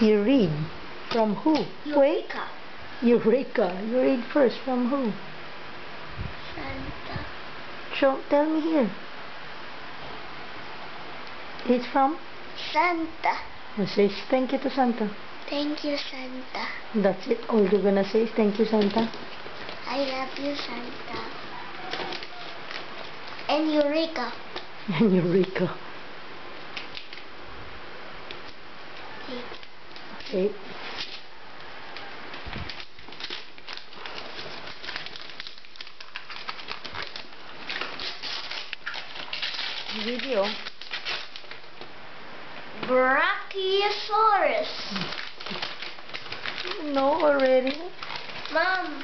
You read. From who? Wait. Eureka. Eureka. You read first. From who? Santa. Tell me here. It's from? Santa. Say thank you to Santa. Thank you, Santa. That's it. All you're gonna say is thank you, Santa. I love you, Santa. And Eureka. And Eureka. Okay. Video. Brachiosaurus. You know already. Ma'am,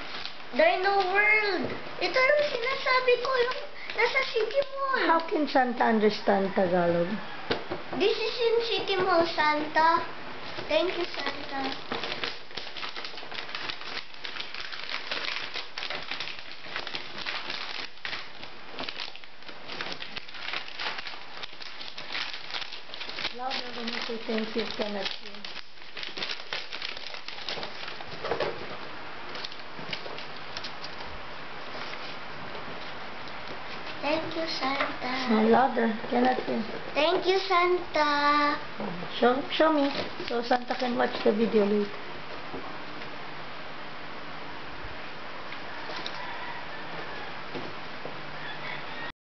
Dino World. Ito yung sinasabi ko, yung nasa City Mall. How can Santa understand Tagalog? This is in City Mall, Santa. Thank you, Santa. Louder when you say thank you, cannot hear. Thank you, Santa. Louder, cannot hear. Thank you, Santa. Show me, so Santa can watch the video later.